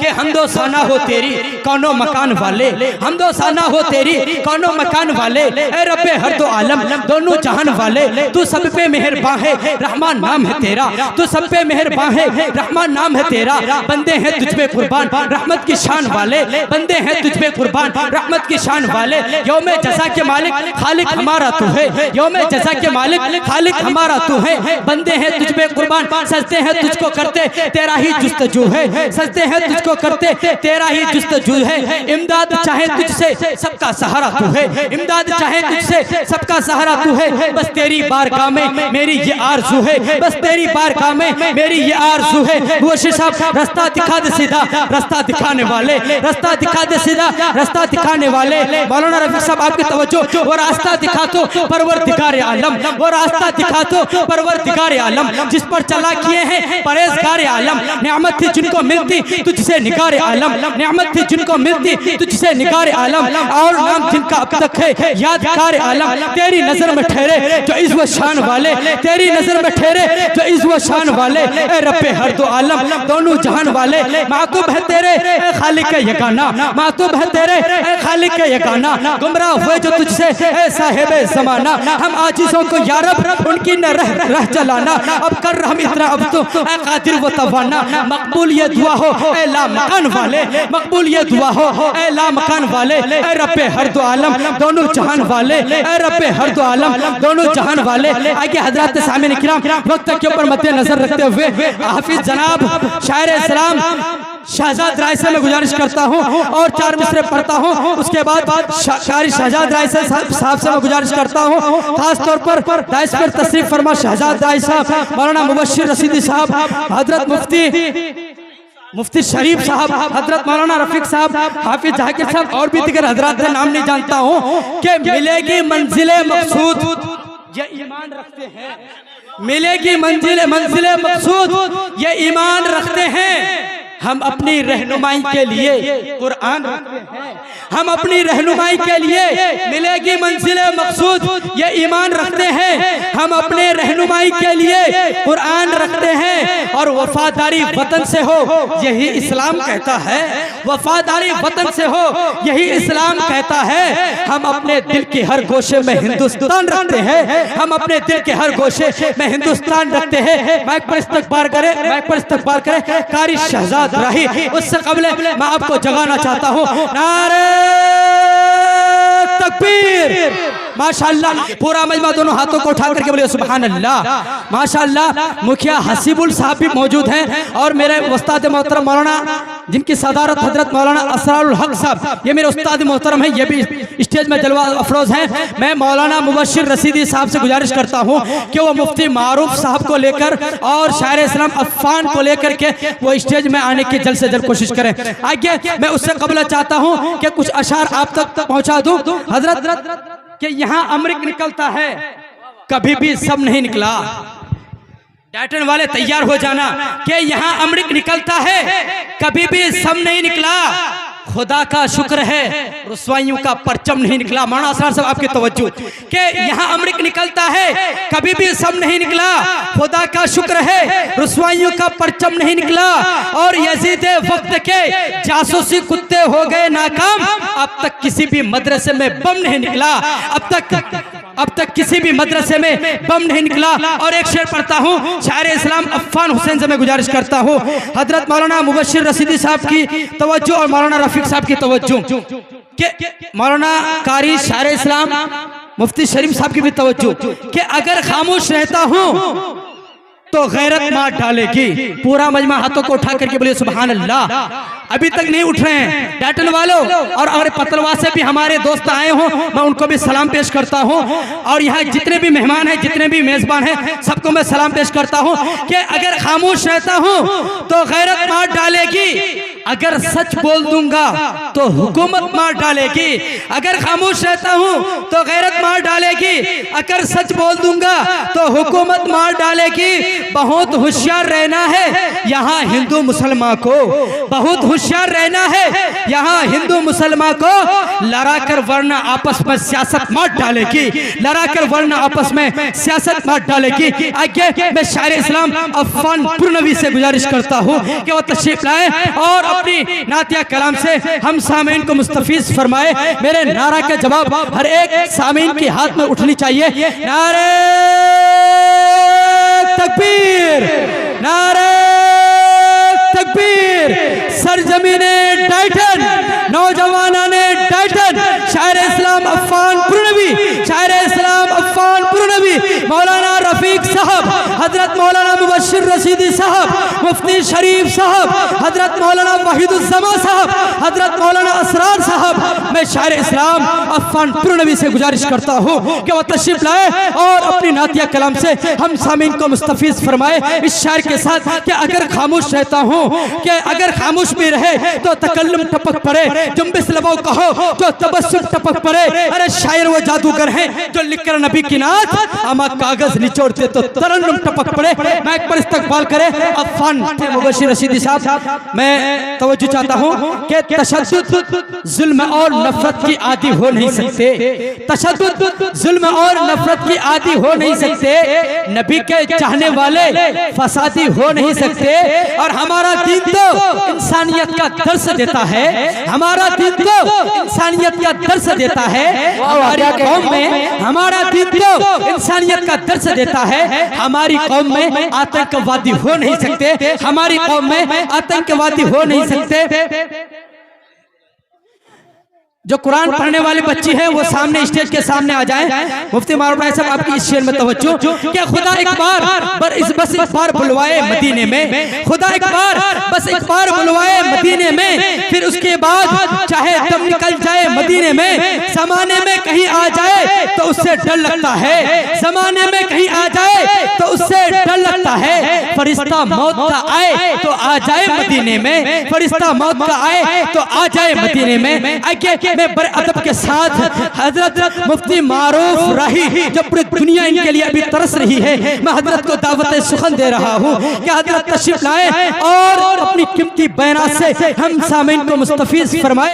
के हमदो साना हो तेरी कौनो मकान वाले, हमदो साना हो तेरी कौनो मकान वाले, ए रब्बे हर दो आलम दोनों जहान वाले, तू सब पे मेहरबान है रहमान नाम है तेरा, तू सब पे मेहरबान है रहमान नाम है तेरा, बंदे हैं तुझ पे कुर्बान रहमत की शान वाले, बंदे हैं तुझ पे कुर्बान रहमत की शान वाले, यौमे जज़ा के मालिक खालिक हमारा तू है, यौमे जज़ा के मालिक खालिक हमारा तू है, बंदे हैं तुझ पे कुर्बान सजते हैं तुझको करते तेरा ही जुस्तजू है, सजते हैं तुझको करते तेरा ही जुस्तजू है, इमदाद चाहे तुझसे सबका सहारा तू है, इमदाद चाहे तुझसे सबका सहारा तू है, बस तेरी बारगाह में मेरी ये आरज़ू है, बस तेरी बारगाह में मेरी ये आरज़ू है। वो साहब रास्ता दिखा दे सीधा रास्ता दिखाने वाले, रास्ता दिखा दे सीधा रास्ता दिखाने वाले, मौलाना रफीक साहब आपकी तवज्जो, वो रास्ता दिखा तो परवरदिगार आलम, वो रास्ता दिखा तो परवरदिगार आलम, जिस पर चला किए हैं परहेज़गार आलम, नेमत थी जिनको मिलती तुझसे निगार आलम, नेमत थी जिनको मिलती तुझसे निगार आलम, और नाम जिनका अब तक है यादगार आलम, तेरी नजर में ठहरे जो इज़्ज़ व शान वाले, तेरी नजर में ठहरे जो इज़्ज़ व शान वाले, ए रब्बे हर दो आलम दोनों जहान वाले, मातूब है तेरे ए खालिक यगाना, मातूब है तेरे ए खालिक यगाना, गुमराह हुए जो तुझसे ए साहिबे ज़माना, हम आजिज़ों को या रब उनकी न रह चलाना, अब कर हम इतना अब तो ए कादिर व तवाना, मकबूल ये दुआ हो ए ला मकान वाले, मकबूल ये दुआ हो ए ला मकान वाले, ए रब्बे हर दो आलम दोनों जहान वाले, ए रब्बे हर दो आलम दोनों जहान वाले। आगे हज़रात सामईन किराम वक्त के ऊपर मद्दे नजर रखते हुए हाफिज जनाब शायर इस्लाम शहजाद राय से मैं गुजारिश करता हूँ और 4 मिसरे पढ़ता हूँ, उसके बाद शायर शहजाद राय साहब से मैं गुजारिश करता हूँ, खास तौर पर दाइस पर तशरीफ फरमा शहजाद राय साहब, मौलाना मुबश्शिर रशीदी साहब, हजरत मुफ्ती शरीफ साहब, हजरत मौलाना रफीक साहब, हाफिज जाकिर साहब और भी दिगर हजरात का नाम नहीं जानता हूँ, कि मिलेगी मंजिले मकसूद ये ईमान रखते हैं, मिलेगी मंजिले मकसूद ये ईमान रखते हैं, हम अपनी रहनुमाई के लिए कुरान रखते हैं, हम अपनी रहनुमाई के लिए मिलेगी मंजिल मकसूद ये ईमान रखते हैं, हम अपने रहनुमाई के लिए कुरान रखते हैं, और वफादारी वतन से हो यही इस्लाम कहता है, वफादारी वतन से हो यही इस्लाम कहता है, हम अपने दिल के हर गोशे में हिंदुस्तान रखते हैं, हम अपने दिल के हर गोशे में हिंदुस्तान रखते हैं। माइक पर इस्तकबाल करें, माइक पर इस्तकबाल करें कारी शहजाद राही। उससे कबले मैं आपको जगाना चाहता हूँ नारे तकबीर, माशाअल्लाह, पूरा मजमा दोनों हाथों को उठा करके बोलिए सुभान अल्लाह, माशाअल्लाह। मुखिया हसीबुल साहब भी मौजूद हैं और मेरे उस्ताद मोहतरम मौलाना जिनकी सदारत हजरत मौलाना असरारुल हक साहब, ये मेरे उस्ताद मोहतरम हैं, ये भी स्टेज में जलवा अफरोज हैं। मैं मौलाना मुबश्शिर रशीदी साहब से गुजारिश करता हूँ कि वो मुफ्ती मारूफ साहब को लेकर और शायर इस्लाम अफ़ान को लेकर के वो स्टेज में आने की जल्द से जल्द कोशिश करें। आगे मैं उससे कबल चाहता हूँ कि कुछ अशार आप तक पहुँचा दूँ। हजरत कि यहाँ अमृत निकलता है कभी भी सब नहीं निकला, डायटन वाले तैयार हो जाना कि यहाँ अमृत निकलता है कभी भी सब नहीं निकला, खुदा का शुक्र है रुसवाइयों का परचम नहीं निकला। मौलाना असरार साहब आपकी तवज्जो कि यहाँ अमृत निकलता है कभी भी सब नहीं निकला, खुदा का शुक्र है रुसवाइयों का परचम नहीं निकला, और यजीद वक्त के जासूसी कुत्ते हो गए नाकाम, अब तक किसी भी मदरसे में बम नहीं निकला, अब तक किसी भी मदरसे में बम नहीं निकला। और एक शेर पढ़ता हूँ शायर इस्लाम अफ़ान हुसैन से मैं गुजारिश करता हूँ, हजरत मौलाना मुबश्शिर रशीदी साहब की तवज्जो और मौलाना रफीक साहब की तवज्जो, कि मौलाना कारी शायर इस्लाम मुफ्ती शरीफ साहब की भी तवज्जो, कि अगर खामोश रहता हूँ तो गैरत मार डालेगी। पूरा मजमा हाथों को उठा करके बोलिए सुभान अल्लाह। अभी तक नहीं उठ रहे हैं डायटन वालों, और हमारे पतलवा से भी हमारे दोस्त आए हों, मैं उनको भी सलाम पेश करता हूं, और यहाँ जितने भी मेहमान हैं, जितने भी मेजबान हैं, सबको मैं सलाम पेश करता हूं कि अगर खामोश रहता हूं तो गैरत मार डालेगी, अगर सच बोल दूंगा तो हुकूमत मार डालेगी, अगर खामोश रहता हूं तो गैरत मार डालेगी, अगर सच बोल दूंगा तो हुकूमत मार डालेगी। बहुत होशियार रहना है यहाँ हिंदू मुसलमान को, बहुत होशियार रहना है यहाँ हिंदू मुसलमान को, लड़ा कर वरना आपस में सियासत मार डालेगी, लड़ा कर वरना आपस में सियासत मार डालेगी। आगे मैं शायर इस्लाम अफ़ान पुरनवी से गुजारिश करता हूँ कि वो तशरीफ लाए और अपनी नातिया कलाम से हम सामीन को मुस्तफीज फरमाए। मेरे नारा के जवाब हर एक सामीन के हाथ में उठनी चाहिए। नारे तकबीर, नारे तकबीर। सरजमीने टाइटन, नौजवानाने टाइटन, शायर इस्लाम अफ़ान पुरनवी, शायर इस्लाम अफ़ान पुरनवी, मौलाना रफीक साहब, हजरत मौलाना मुबश्शिर रशीदी साहब, मुफ्ती शरीफ साहब, हजरत मौलाना वहीदुज़्ज़मा साहब, हजरत मौलाना असरार साहब। मैं शायर इस्लाम अफ़ान पुरनवी से गुजारिश करता हूँ कि वो तशरीफ लाए और अपनी नातिया कलाम से हम सामीन को मुस्तफीज फरमाए इस शायर के साथ कि अगर खामोश रहता हूँ, कि अगर खामोश भी रहे तो तकल्लुम टपक पड़े, जुम्बिस लबाओ कहो तो तबस्सुम टपक पड़े। अरे शायर वो जादूगर हैं जो लिखकर नबी की नात अमा कागज निचोड़ते तो तरन्नुम टपक पड़े। मैं एक पर इस्तकबाल करे अफ़ान मुबश्शिर रशीदी साहब। मैं तवज्जो चाहता हूँ कि तशद्दुद जुल्म और नफरत की आदी हो नहीं सकते, तशद्दुद जुल्म और नफरत की आदी हो नहीं सकते, नबी के चाहने वाले फसादी हो नहीं सकते। और हमारा दीन तो इंसानियत का दर्स देता है, हमारा दीन तो इंसानियत का दर्स देता है। हमारी कौम में हमारा दीन तो इंसानियत का दर्स देता है। हमारी कौम में आतंकवादी हो नहीं सकते, हमारी कौम में आतंकवादी हो नहीं सकते। जो कुरान पढ़ने वाले बच्चे हैं वो सामने स्टेज के सामने आ जाएं। मुफ्ती मारूफ भाई साहब आपकी इस शेर में तवज्जो। क्या खुदा एक बार बस एक बार बुलवाए मदीने में, खुदा एक बार बस एक बार बुलवाए मदीने में, फिर उसके बाद चाहे दम निकल जाए मदीने में। ज़माने में कहीं आ जाए तो उससे डर लगता है, ज़माने में कहीं आ जाए तो उससे डर लगता है। फरिश्ता मौत का आए तो आ जाए मदीने में, फरिश्ता मौत का आए तो आ जाए मदीने में। आइए मैं बड़े अदब के साथ हजरत मुफ्ती मारूफ राही जो पूरी दुनिया इनके लिए अभी तरस रही है, मैं हजरत को दावत सुखन दे रहा हूँ कि हजरत तशरीफ लाए और अपनी कीमती बयानात से हम सामीन को मुस्तफीज फरमाए।